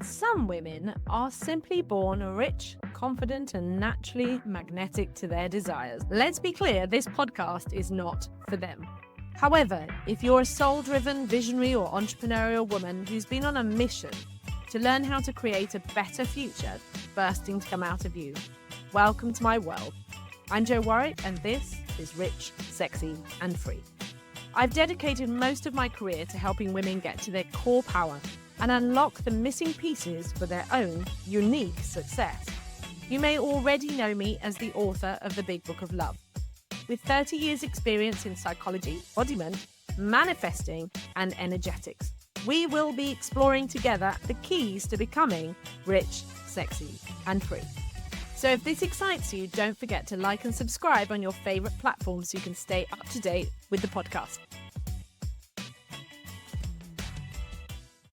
Some women are simply born rich, confident, and naturally magnetic to their desires. Let's be clear, this podcast is not for them. However, if you're a soul-driven, visionary, or entrepreneurial woman who's been on a mission to learn how to create a better future bursting to come out of you, welcome to my world. I'm Jo Warwick, and this is Rich, Sexy, and Free. I've dedicated most of my career to helping women get to their core power and unlock the missing pieces for their own unique success. You may already know me as the author of The Big Book of Love. With 30 years experience in psychology, embodiment, manifesting, and energetics, we will be exploring together the keys to becoming rich, sexy, and free. So if this excites you, don't forget to like and subscribe on your favorite platforms so you can stay up to date with the podcast.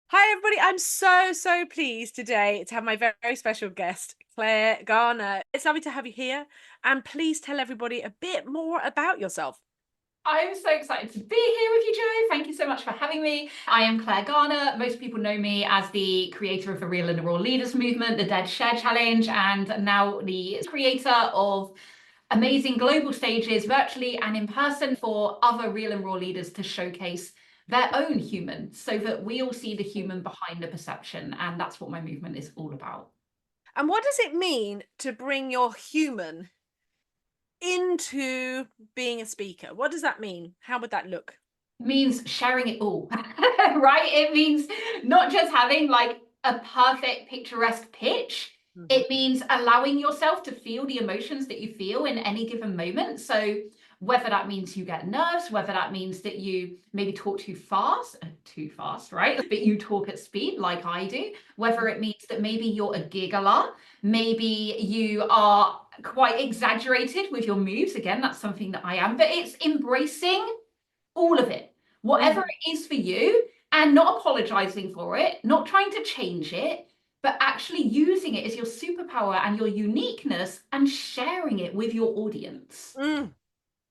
Hi, everybody. I'm so pleased today to have my very, very special guest, Claire Garner. It's lovely to have you here. And please tell everybody a bit more about yourself. I'm so excited to be here with you, Jo. Thank you so much for having me. I am Claire Garner. Most people know me as the creator of the Real and Raw Leaders movement, the Dead Share Challenge, and now the creator of amazing global stages, virtually and in person, for other Real and Raw leaders to showcase their own human so that we all see the human behind the perception. And that's what my movement is all about. And what does it mean to bring your human into being a speaker? What does that mean? How would that look? It means sharing it all, right? It means not just having like a perfect picturesque pitch. Mm-hmm. It means allowing yourself to feel the emotions that you feel in any given moment. So whether that means you get nerves, whether that means that you maybe talk too fast, right? But you talk at speed like I do, whether it means that maybe you're a giggler, maybe you are quite exaggerated with your moves. Again, that's something that I am, but it's embracing all of it, whatever it is for you, and not apologizing for it, not trying to change it, but actually using it as your superpower and your uniqueness and sharing it with your audience.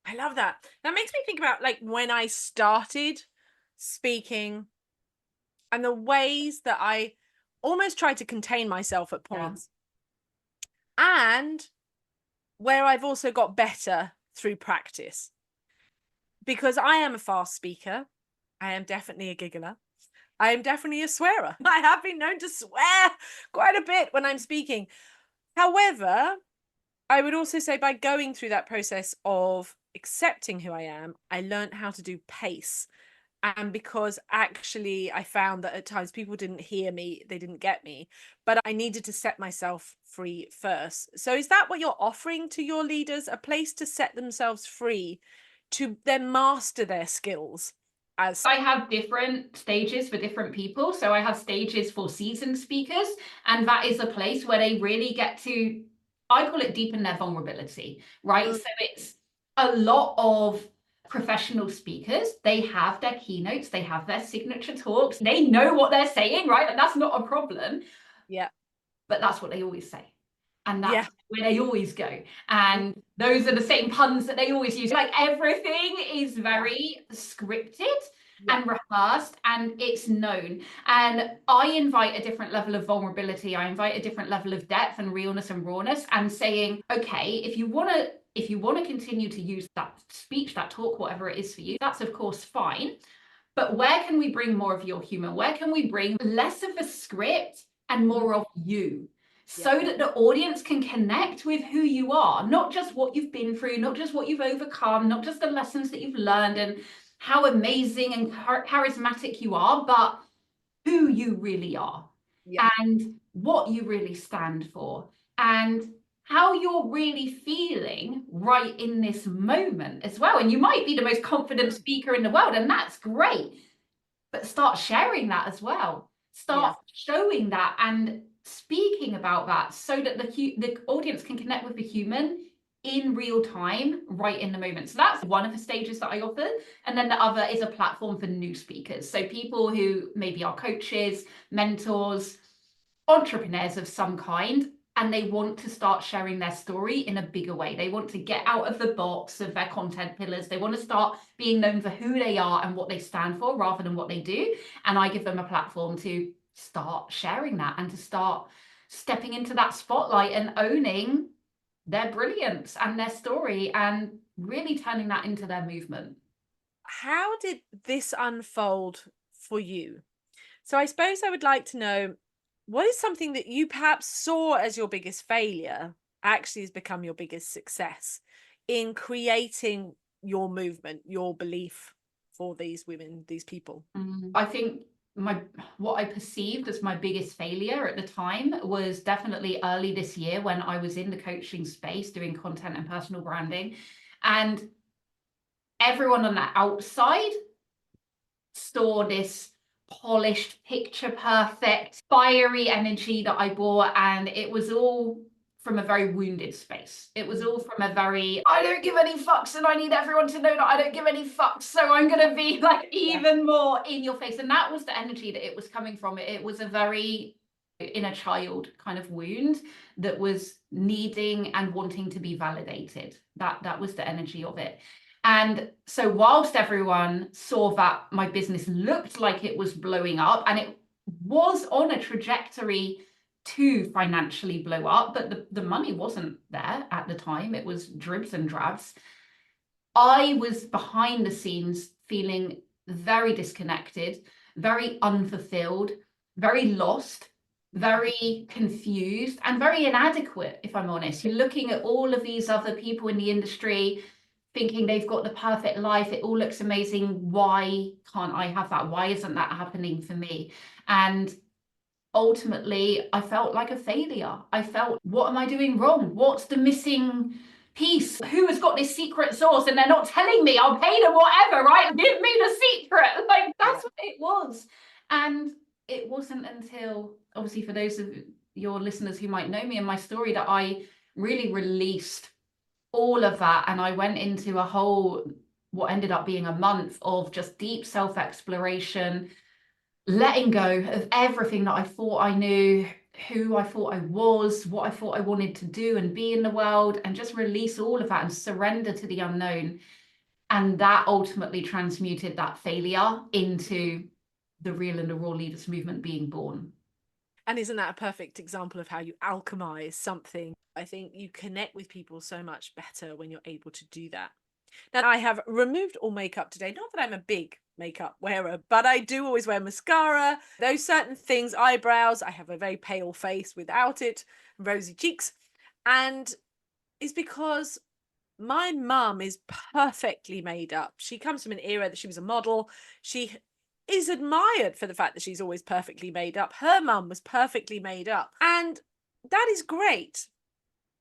I love that. That makes me think about like when I started speaking and the ways that I almost tried to contain myself at points. Yeah. And where I've also got better through practice. Because I am a fast speaker. I am definitely a giggler. I am definitely a swearer. I have been known to swear quite a bit when I'm speaking. However, I would also say by going through that process of accepting who I am, I learned how to do pace. And because actually I found that at times people didn't hear me, they didn't get me, but I needed to set myself free first. So is that what you're offering to your leaders? A place to set themselves free, to then master their skills? As I have different stages for different people. So I have stages for seasoned speakers, and that is a place where they really get to, I call it deepen their vulnerability, right? So it's a lot of professional speakers. They have their keynotes, they have their signature talks, they know what they're saying, right? And that's not a problem. Yeah. But that's what they always say. And that's where they always go. And those are the same puns that they always use. Like everything is very scripted and rehearsed, and it's known. And I invite a different level of vulnerability. I invite a different level of depth and realness and rawness, and saying, okay, if you want to continue to use that speech, that talk, whatever it is for you, that's of course fine. But where can we bring more of your human? Where can we bring less of a script and more of you? So that the audience can connect with who you are, not just what you've been through, not just what you've overcome, not just the lessons that you've learned and how amazing and charismatic you are, but who you really are and what you really stand for and how you're really feeling right in this moment as well. And you might be the most confident speaker in the world, and that's great, but start sharing that as well. Start showing that and speaking about that so that the audience can connect with the human in real time, right in the moment. So that's one of the stages that I offer. And then the other is a platform for new speakers. So people who maybe are coaches, mentors, entrepreneurs of some kind, and they want to start sharing their story in a bigger way. They want to get out of the box of their content pillars. They want to start being known for who they are and what they stand for rather than what they do. And I give them a platform to start sharing that and to start stepping into that spotlight and owning their brilliance and their story and really turning that into their movement. How did this unfold for you? So I suppose I would like to know, what is something that you perhaps saw as your biggest failure actually has become your biggest success in creating your movement, your belief for these women, these people? I think what I perceived as my biggest failure at the time was definitely early this year when I was in the coaching space doing content and personal branding, and everyone on the outside saw this polished, picture perfect, fiery energy that I bore, and it was all from a very wounded space. It was all from a very, I don't give any fucks and I need everyone to know that I don't give any fucks, so I'm gonna be like even more in your face. And that was the energy that it was coming from. It was a very inner child kind of wound that was needing and wanting to be validated. That was the energy of it. And so whilst everyone saw that my business looked like it was blowing up, and it was on a trajectory to financially blow up, but the money wasn't there at the time, it was dribs and drabs, I was behind the scenes feeling very disconnected, very unfulfilled, very lost, very confused, and very inadequate, if I'm honest. You're looking at all of these other people in the industry thinking they've got the perfect life, it all looks amazing, why can't I have that? Why isn't that happening for me? And ultimately, I felt like a failure. I felt, what am I doing wrong? What's the missing piece? Who has got this secret sauce and they're not telling me? I'll pay them whatever, right? Give me the secret. Like, that's what it was. And it wasn't until, obviously, for those of your listeners who might know me and my story, that I really released all of that, and I went into a whole, what ended up being a month of just deep self-exploration, letting go of everything that I thought I knew, who I thought I was, what I thought I wanted to do and be in the world, and just release all of that and surrender to the unknown. And that ultimately transmuted that failure into the Real and the Raw Leaders movement being born. And isn't that a perfect example of how you alchemize something? I think you connect with people so much better when you're able to do that. Now, I have removed all makeup today. Not that I'm a big makeup wearer, but I do always wear mascara, those certain things, eyebrows. I have a very pale face without it, rosy cheeks. And it's because my mum is perfectly made up. She comes from an era that she was a model. She is admired for the fact that she's always perfectly made up. Her mum was perfectly made up, and that is great.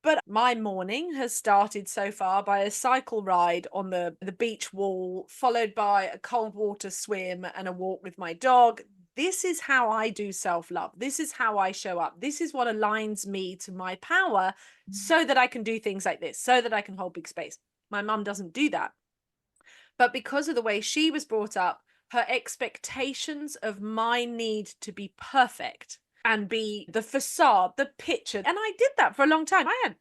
But my morning has started so far by a cycle ride on the beach wall, followed by a cold water swim and a walk with my dog. This is how I do self-love. This is how I show up. This is what aligns me to my power so that I can do things like this, so that I can hold big space. My mum doesn't do that. But because of the way she was brought up, her expectations of my need to be perfect and be the facade, the picture. And I did that for a long time. I had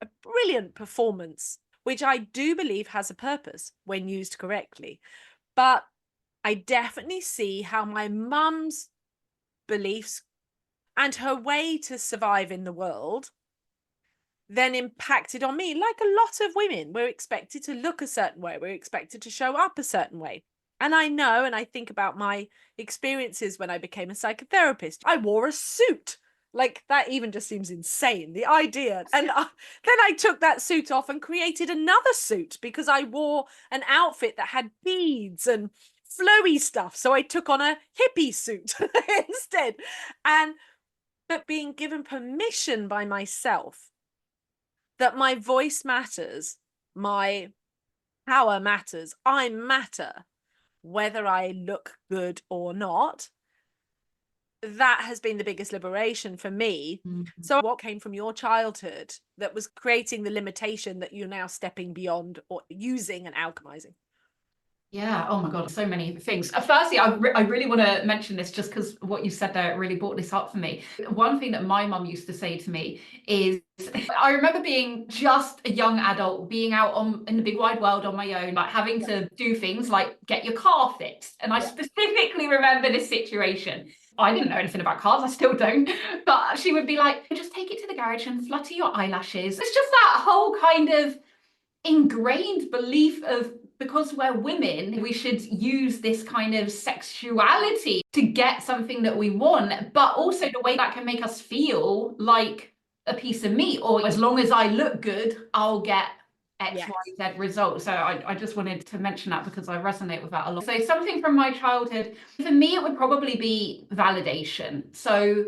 a brilliant performance, which I do believe has a purpose when used correctly. But I definitely see how my mum's beliefs and her way to survive in the world then impacted on me. Like a lot of women, we're expected to look a certain way. We're expected to show up a certain way. And I know, and I think about my experiences when I became a psychotherapist. I wore a suit. Like, that even just seems insane, the idea. And then I took that suit off and created another suit because I wore an outfit that had beads and flowy stuff. So I took on a hippie suit instead. But being given permission by myself that my voice matters, my power matters, I matter, whether I look good or not, that has been the biggest liberation for me. Mm-hmm. So what came from your childhood that was creating the limitation that you're now stepping beyond or using and alchemizing? Yeah, oh my God, so many things. Firstly, I really want to mention this just because what you said there really brought this up for me. One thing that my mum used to say to me is, I remember being just a young adult, being out in the big wide world on my own, like having to do things like get your car fixed. And I specifically remember this situation. I didn't know anything about cars, I still don't, but she would be like, just take it to the garage and flutter your eyelashes. It's just that whole kind of ingrained belief of, because we're women, we should use this kind of sexuality to get something that we want, but also the way that can make us feel like a piece of meat, or as long as I look good, I'll get X, Y, Z result. So I just wanted to mention that because I resonate with that a lot. So something from my childhood, for me, it would probably be validation. So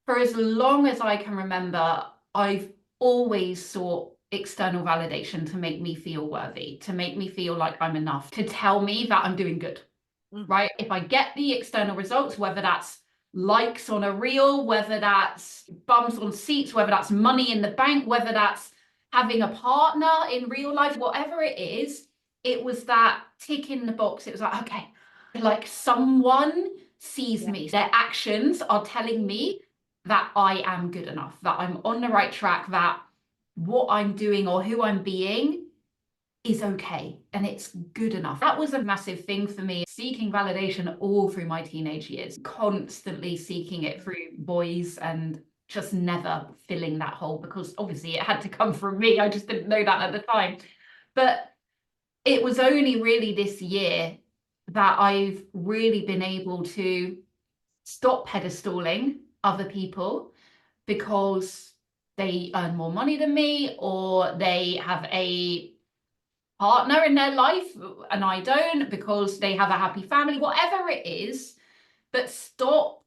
for as long as I can remember, I've always sought external validation to make me feel worthy, to make me feel like I'm enough, to tell me that I'm doing good, right? If I get the external results, whether that's likes on a reel, whether that's bums on seats, whether that's money in the bank, whether that's having a partner in real life, whatever it is, it was that tick in the box. It was like, okay, like someone sees me. Their actions are telling me that I am good enough, that I'm on the right track, that what I'm doing or who I'm being is okay and it's good enough. That was a massive thing for me, seeking validation all through my teenage years, constantly seeking it through boys and just never filling that hole, because obviously it had to come from me. I just didn't know that at the time. But it was only really this year that I've really been able to stop pedestaling other people because they earn more money than me, or they have a partner in their life and I don't, because they have a happy family, whatever it is, but stop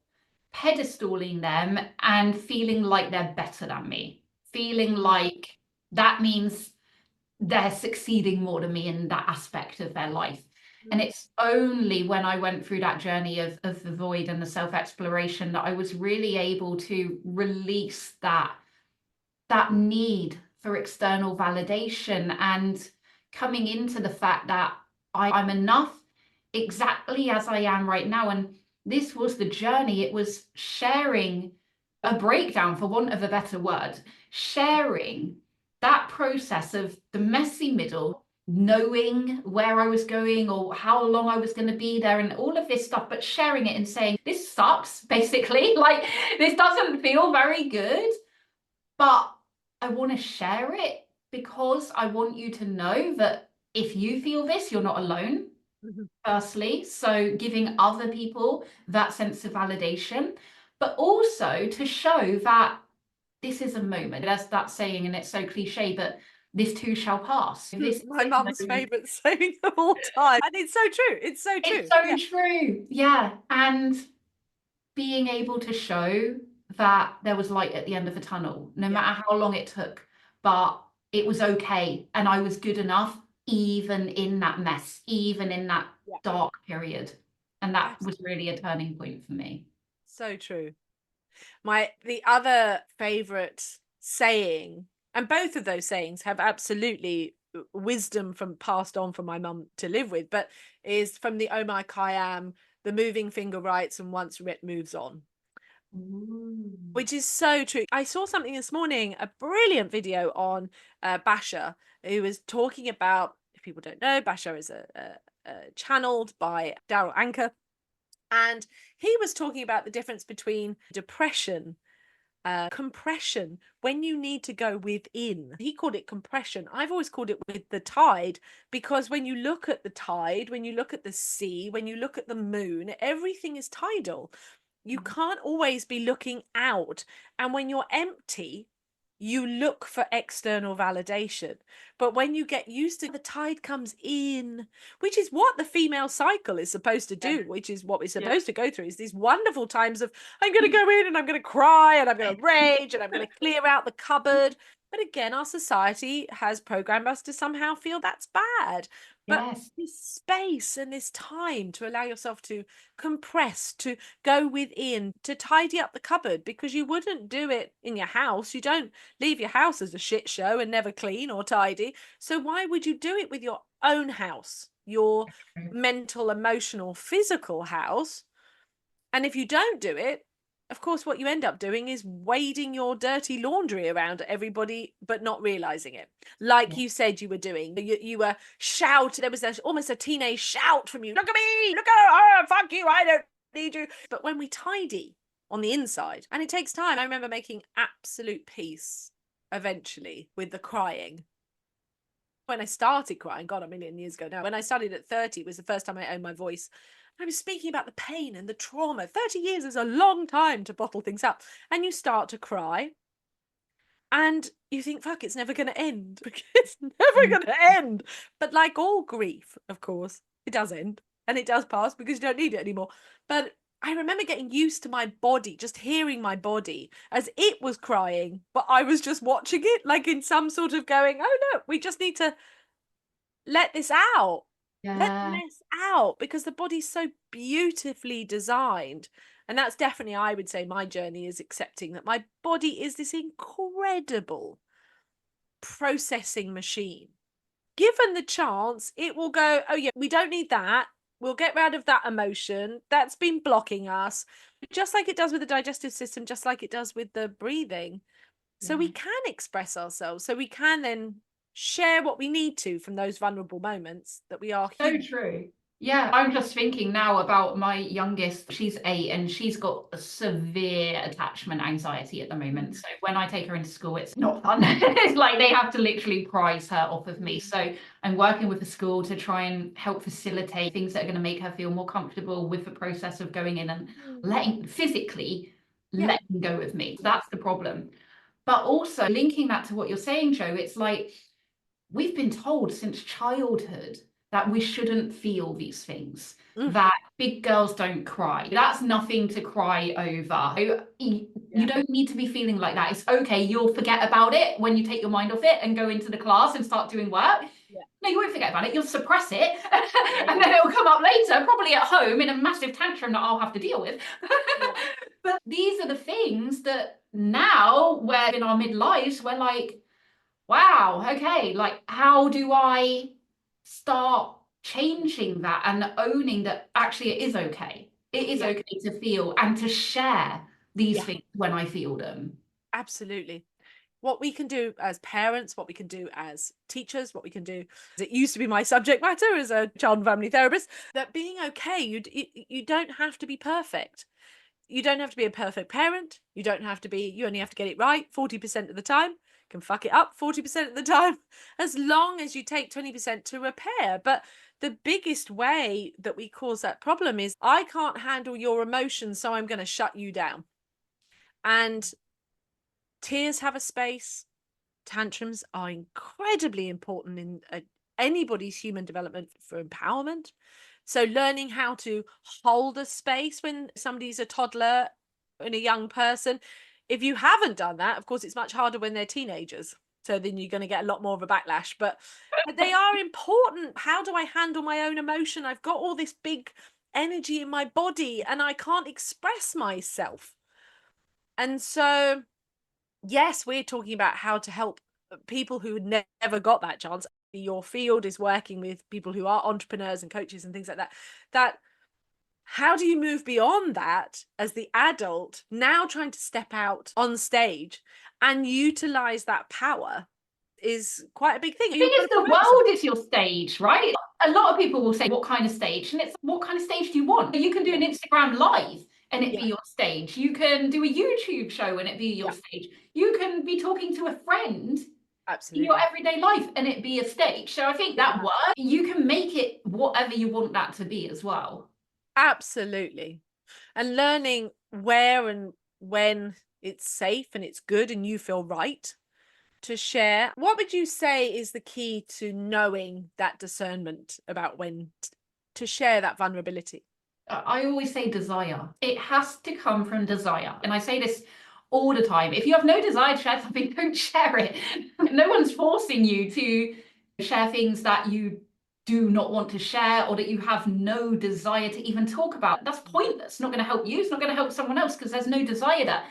pedestaling them and feeling like they're better than me, feeling like that means they're succeeding more than me in that aspect of their life. And it's only when I went through that journey of the void and the self-exploration that I was really able to release that need for external validation, and coming into the fact that I'm enough exactly as I am right now. And this was the journey. It was sharing a breakdown, for want of a better word, sharing that process of the messy middle, knowing where I was going or how long I was going to be there and all of this stuff, but sharing it and saying, this sucks, basically. Like, this doesn't feel very good, but I want to share it because I want you to know that if you feel this, you're not alone. Firstly, so giving other people that sense of validation, but also to show that this is a moment. There's that saying, and it's so cliche, but this too shall pass. This My mum's favourite saying of all time. And it's so true. It's so true. It's so true. Yeah. And being able to show that there was light at the end of the tunnel, no matter how long it took, but it was okay. And I was good enough, even in that mess, even in that dark period. And that was really a turning point for me. So true. The other favorite saying, and both of those sayings have absolutely wisdom from passed on from my mum to live with, but is from the Oh My Khayyam, the moving finger writes and once writ moves on. Which is so true. I saw something this morning, a brilliant video on Basha, who was talking about, if people don't know, Basha is channeled by Daryl Anker. And he was talking about the difference between depression, compression, when you need to go within. He called it compression. I've always called it with the tide, because when you look at the tide, when you look at the sea, when you look at the moon, everything is tidal. You can't always be looking out. And when you're empty, you look for external validation. But when you get used to the tide comes in, which is what the female cycle is supposed to do, which is what we're supposed to go through, is these wonderful times of, I'm going to go in and I'm going to cry and I'm going to rage and I'm going to clear out the cupboard. But again, our society has programmed us to somehow feel that's bad. But this space and this time to allow yourself to compress, to go within, to tidy up the cupboard, because you wouldn't do it in your house. You don't leave your house as a shit show and never clean or tidy. So why would you do it with your own house, your mental, emotional, physical house? And if you don't do it, of course, what you end up doing is wading your dirty laundry around everybody, but not realizing it. Like you said you were doing. You were shouting. There was almost a teenage shout from you. Look at me. Look at her. Oh, fuck you. I don't need you. But when we tidy on the inside, and it takes time, I remember making absolute peace eventually with the crying. When I started crying, God, a million years ago now, when I started at 30, it was the first time I owned my voice. I was speaking about the pain and the trauma. 30 years is a long time to bottle things up. And you start to cry. And you think, fuck, it's never going to end. It's never going to end. But like all grief, of course, it does end. And it does pass because you don't need it anymore. But I remember getting used to my body, just hearing my body as it was crying, but I was just watching it, like in some sort of going, oh no, we just need to let this out. Let the mess out, because the body's so beautifully designed. And that's definitely, I would say, my journey is accepting that my body is this incredible processing machine. Given the chance, it will go, oh yeah, we don't need that. We'll get rid of that emotion that's been blocking us, just like it does with the digestive system, just like it does with the breathing. So we can express ourselves. So we can then share what we need to from those vulnerable moments that we are So human. true. Yeah, I'm just thinking now about my youngest. She's 8 and she's got a severe attachment anxiety at the moment. So when I take her into school, it's not fun. It's like they have to literally prize her off of me. So I'm working with the school to try and help facilitate things that are going to make her feel more comfortable with the process of going in and physically letting go of me. That's the problem. But also linking that to what you're saying, Jo, it's like we've been told since childhood that we shouldn't feel these things, that big girls don't cry. That's nothing to cry over. You don't need to be feeling like that. It's okay. You'll forget about it when you take your mind off it and go into the class and start doing work. No, you won't forget about it. You'll suppress it and then it'll come up later, probably at home in a massive tantrum that I'll have to deal with. But these are the things that now we're in our midlives, we're like, wow, okay, like how do I start changing that and owning that actually it is okay. It is okay to feel and to share these things when I feel them. Absolutely. What we can do as parents, what we can do as teachers, what we can do, it used to be my subject matter as a child and family therapist, that being okay, you don't have to be perfect. You don't have to be a perfect parent. You don't have to be, you only have to get it right 40% of the time. You can fuck it up 40% of the time, as long as you take 20% to repair. But the biggest way that we cause that problem is, I can't handle your emotions, so I'm going to shut you down. And tears have a space. Tantrums are incredibly important in anybody's human development for empowerment. So learning how to hold a space when somebody's a toddler and a young person. If you haven't done that, of course, it's much harder when they're teenagers. So then you're going to get a lot more of a backlash. But they are important. How do I handle my own emotion? I've got all this big energy in my body and I can't express myself. And so, yes, we're talking about how to help people who never got that chance. Your field is working with people who are entrepreneurs and coaches and things like that. That how do you move beyond that as the adult now trying to step out on stage and utilize that power is quite a big thing. I think it's the world is your stage, right? A lot of people will say, what kind of stage? And it's, what kind of stage do you want? You can do an Instagram live and it be your stage. You can do a YouTube show and it be your stage. You can be talking to a friend in your everyday life and it be a stage. So I think that work, you can make it whatever you want that to be as well. Absolutely. And learning where and when it's safe and it's good and you feel right to share. What would you say is the key to knowing that discernment about when to share that vulnerability? I always say desire. It has to come from desire. And I say this all the time. If you have no desire to share something, don't share it. No one's forcing you to share things that you do not want to share or that you have no desire to even talk about. That's pointless. It's not going to help you. It's not going to help someone else because there's no desire there.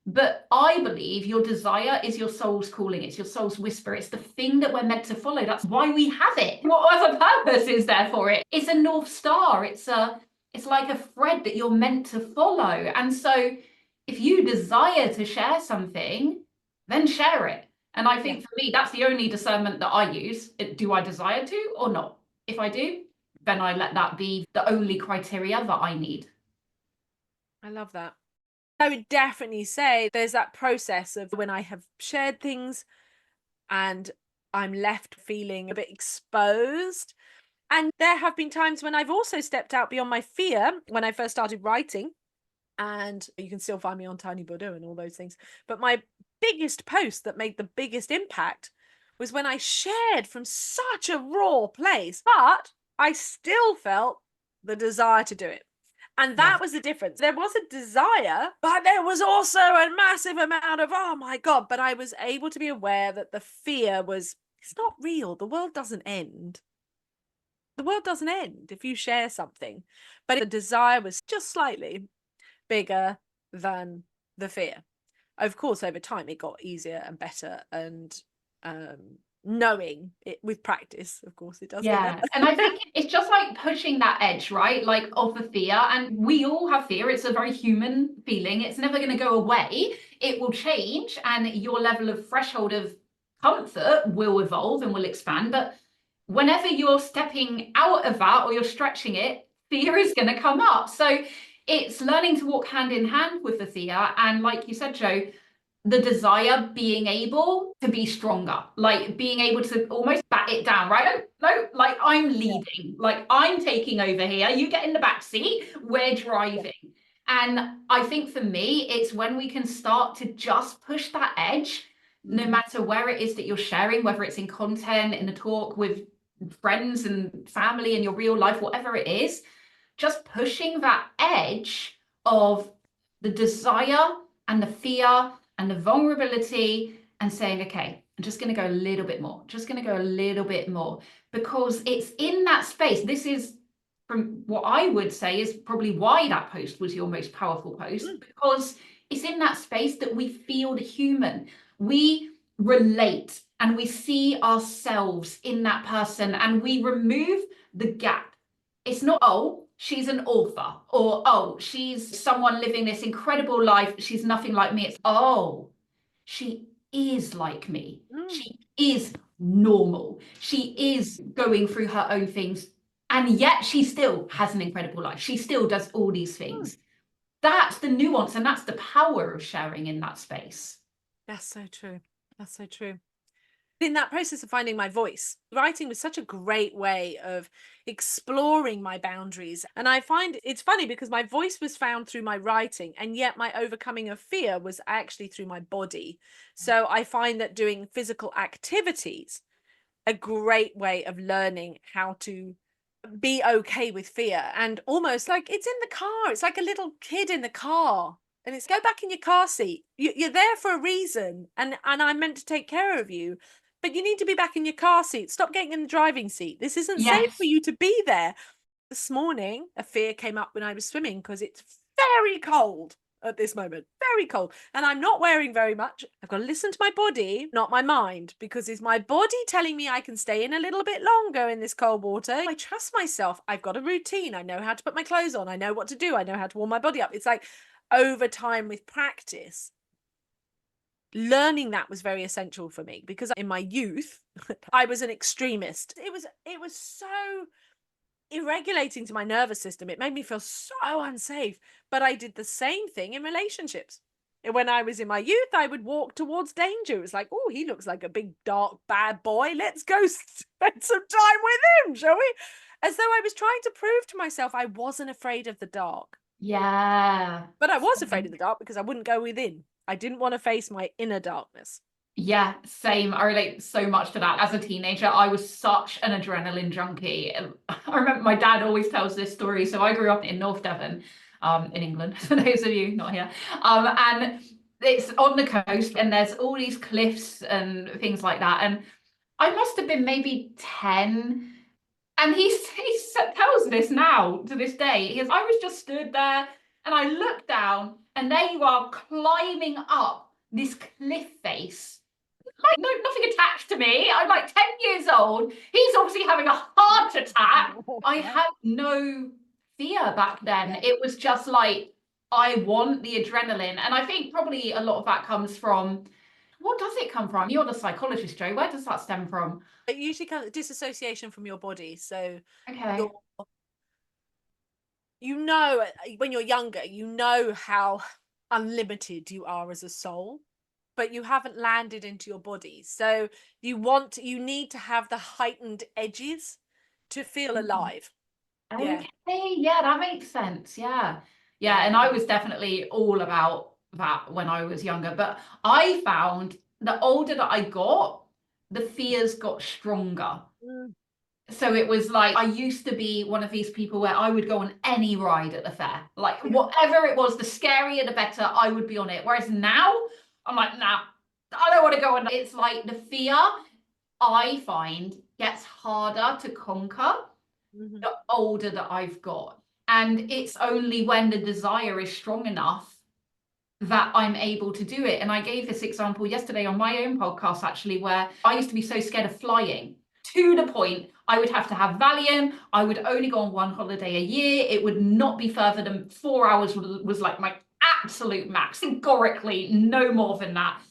But I believe your desire is your soul's calling. It's your soul's whisper. It's the thing that we're meant to follow. That's why we have it. What other purpose is there for it? It's a North Star. It's like a thread that you're meant to follow. And so if you desire to share something, then share it. And I think for me, that's the only discernment that I use. Do I desire to or not? If I do, then I let that be the only criteria that I need. I love that. I would definitely say there's that process of when I have shared things and I'm left feeling a bit exposed. And there have been times when I've also stepped out beyond my fear when I first started writing. And you can still find me on Tiny Buddha and all those things. But my biggest post that made the biggest impact was when I shared from such a raw place, but I still felt the desire to do it. And that was the difference. There was a desire, but there was also a massive amount of, oh my God. But I was able to be aware that the fear was, it's not real. The world doesn't end. The world doesn't end if you share something. But the desire was just slightly bigger than the fear. Of course, over time, it got easier and better. And knowing it with practice, of course, it does get better. And I think it's just like pushing that edge, right? Like of the fear. And we all have fear. It's a very human feeling. It's never going to go away. It will change, and your level of threshold of comfort will evolve and will expand. But whenever you're stepping out of that or you're stretching it, fear is going to come up. So it's learning to walk hand in hand with the fear. And like you said, Jo, the desire being able to be stronger, like being able to almost bat it down, right? No, like I'm leading, like I'm taking over here. You get in the back seat, we're driving. And I think for me, it's when we can start to just push that edge, no matter where it is that you're sharing, whether it's in content, in a talk with friends and family, in your real life, whatever it is, just pushing that edge of the desire and the fear and the vulnerability and saying, okay, I'm just going to go a little bit more, just going to go a little bit more, because it's in that space. This is, from what I would say, is probably why that post was your most powerful post, because it's in that space that we feel human. We relate and we see ourselves in that person, and we remove the gap. It's not, oh, she's an author, or oh, she's someone living this incredible life, she's nothing like me. It's, oh, she is like me. She is normal. She is going through her own things, and yet she still has an incredible life. She still does all these things. That's the nuance, and that's the power of sharing in that space. That's so true. That's so true. In that process of finding my voice, writing was such a great way of exploring my boundaries. And I find it's funny because my voice was found through my writing, and yet my overcoming of fear was actually through my body. So I find that doing physical activities a great way of learning how to be okay with fear, and almost like it's in the car. It's like a little kid in the car. And it's go back in your car seat. You're there for a reason, and I'm meant to take care of you. But you need to be back in your car seat. Stop getting in the driving seat. This isn't safe for you to be there. This morning, a fear came up when I was swimming because it's very cold at this moment, very cold. And I'm not wearing very much. I've got to listen to my body, not my mind, because is my body telling me I can stay in a little bit longer in this cold water? I trust myself. I've got a routine. I know how to put my clothes on. I know what to do. I know how to warm my body up. It's like over time with practice, learning that was very essential for me, because in my youth I was an extremist. It was so irregulating to my nervous system. It made me feel so unsafe. But I did the same thing in relationships. When I was in my youth, I would walk towards danger. It was like, oh, he looks like a big dark bad boy, let's go spend some time with him, shall we? As though I was trying to prove to myself I wasn't afraid of the dark. But I was afraid of the dark because I wouldn't go within. I didn't want to face my inner darkness. Yeah, same. I relate so much to that. As a teenager, I was such an adrenaline junkie. I remember my dad always tells this story. So I grew up in North Devon, in England, for those of you not here. And it's on the coast, and there's all these cliffs and things like that. And I must have been maybe 10. And he tells this now to this day. He goes, I was just stood there and I looked down, and there you are climbing up this cliff face. Like, no, nothing attached to me. I'm like 10 years old. He's obviously having a heart attack. I had no fear back then. It was just like, I want the adrenaline. And I think probably a lot of that comes from, what does it come from? You're the psychologist, Jo. Where does that stem from? It usually comes disassociation from your body. So okay. when you're younger, how unlimited you are as a soul, but you haven't landed into your body. So you need to have the heightened edges to feel alive. Okay, yeah, that makes sense. Yeah. And I was definitely all about that when I was younger, but I found the older that I got, the fears got stronger. So it was like, I used to be one of these people where I would go on any ride at the fair, like whatever it was, the scarier the better, I would be on it. Whereas now I'm like, nah, I don't want to go on. It's like the fear, I find, gets harder to conquer the older that I've got. And it's only when the desire is strong enough that I'm able to do it. And I gave this example yesterday on my own podcast, actually, where I used to be so scared of flying to the point I would have to have Valium. I would only go on one holiday a year. It would not be further than 4 hours was like my absolute max. Categorically, no more than that.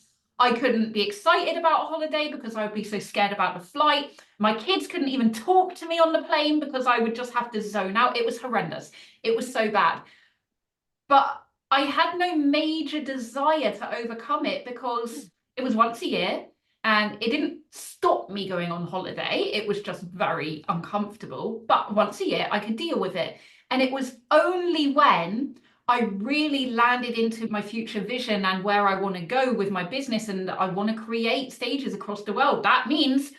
I couldn't be excited about a holiday because I would be so scared about the flight. My kids couldn't even talk to me on the plane because I would just have to zone out. It was horrendous. It was so bad. But I had no major desire to overcome it because it was once a year and it didn't stop me going on holiday. It was just very uncomfortable. But once a year, I could deal with it. And it was only when I really landed into my future vision and where I want to go with my business, and I want to create stages across the world. That means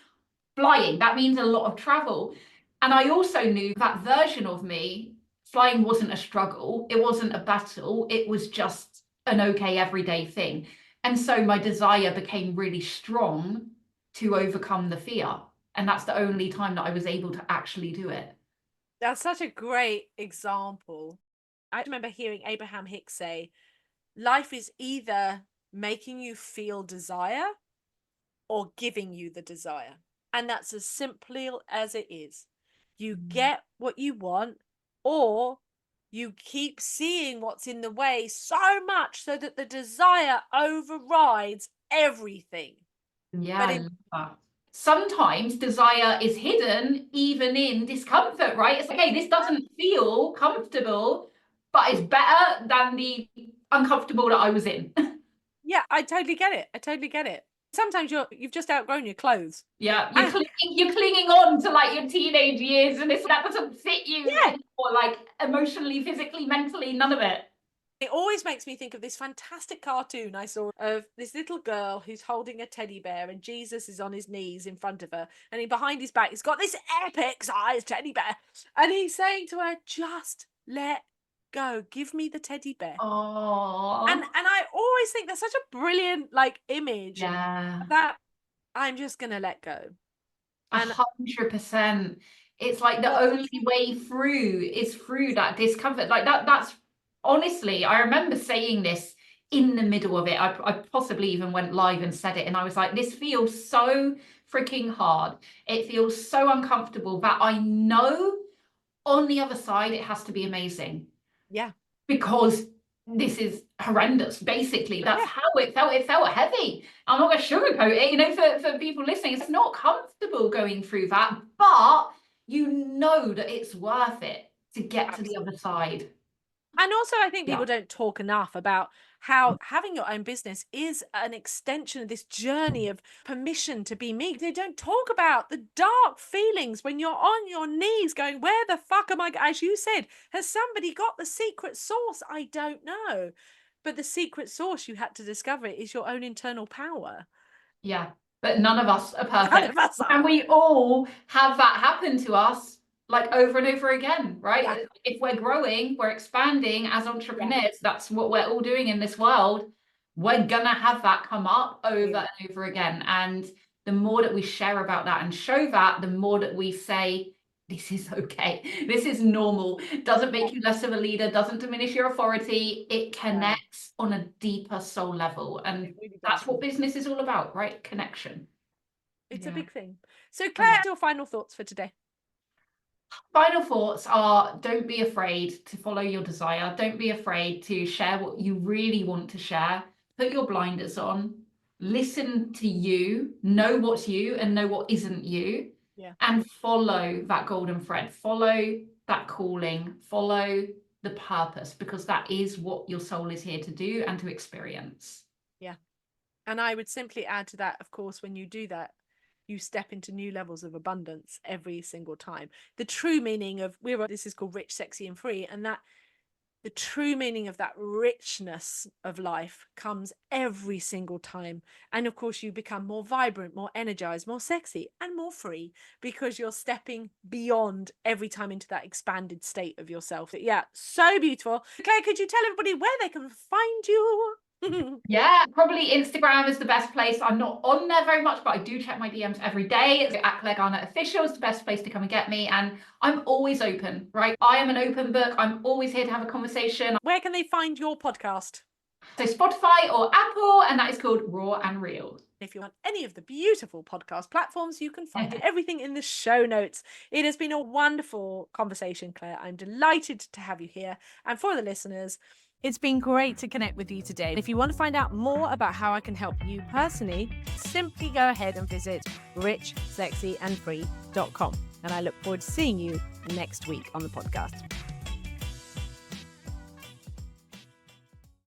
flying. That means a lot of travel. And I also knew that version of me, flying wasn't a struggle. It wasn't a battle. It was just an okay everyday thing. And so my desire became really strong to overcome the fear. And that's the only time that I was able to actually do it. That's such a great example. I remember hearing Abraham Hicks say, life is either making you feel desire or giving you the desire. And that's as simple as it is. You get what you want, or you keep seeing what's in the way so much so that the desire overrides everything. Yeah, sometimes desire is hidden even in discomfort, right? It's like, hey, this doesn't feel comfortable, but it's better than the uncomfortable that I was in. Yeah, I totally get it. Sometimes you've just outgrown your clothes. Yeah, you're clinging on to like your teenage years, and that doesn't fit you anymore, like emotionally, physically, mentally, none of it. It always makes me think of this fantastic cartoon I saw of this little girl who's holding a teddy bear and Jesus is on his knees in front of her, and behind his back he's got this epic-sized teddy bear, and he's saying to her, just let go, give me the teddy bear. Oh, and I always think that's such a brilliant image that I'm just gonna let go. 100%. It's like the only way through is through that discomfort. Like that's honestly, I remember saying this in the middle of it. I possibly even went live and said it, and I was like, this feels so freaking hard. It feels so uncomfortable, that I know on the other side it has to be amazing. Yeah. Because this is horrendous. Basically, that's how it felt. It felt heavy. I'm not going to sugarcoat it. For people listening, it's not comfortable going through that, but you know that it's worth it to get to the other side. And also, I think people don't talk enough about how having your own business is an extension of this journey of permission to be me. They don't talk about the dark feelings when you're on your knees going, where the fuck am I? As you said, has somebody got the secret sauce? I don't know. But the secret sauce you had to discover is your own internal power. Yeah, but none of us are perfect. None of us are. And we all have that happen to us like over and over again, right? Yeah. If we're growing, we're expanding as entrepreneurs, that's what we're all doing in this world. We're gonna have that come up over and over again. And the more that we share about that and show that, the more that we say, this is okay, this is normal, doesn't make you less of a leader, doesn't diminish your authority, it connects on a deeper soul level. And really that's what business is all about, right? Connection. It's a big thing. So Claire, your final thoughts for today? Final thoughts are, don't be afraid to follow your desire. Don't be afraid to share what you really want to share. Put your blinders on, listen to you, know what's you and know what isn't you, and follow that golden thread. Follow that calling, follow the purpose, because that is what your soul is here to do and to experience. Yeah. And I would simply add to that, of course, when you do that, you step into new levels of abundance every single time. The true meaning of this is called Rich, Sexy and Free, and that the true meaning of that richness of life comes every single time. And of course, you become more vibrant, more energized, more sexy, and more free, because you're stepping beyond every time into that expanded state of yourself. Yeah, so beautiful. Claire, could you tell everybody where they can find you? Yeah, probably Instagram is the best place. I'm not on there very much, but I do check my DMs every day. It's at Clare Garner Official is the best place to come and get me. And I'm always open, right? I am an open book. I'm always here to have a conversation. Where can they find your podcast? So Spotify or Apple, and that is called Raw and Real. If you want any of the beautiful podcast platforms, you can find everything in the show notes. It has been a wonderful conversation, Claire. I'm delighted to have you here. And for the listeners, it's been great to connect with you today. If you want to find out more about how I can help you personally, simply go ahead and visit richsexyandfree.com. And I look forward to seeing you next week on the podcast.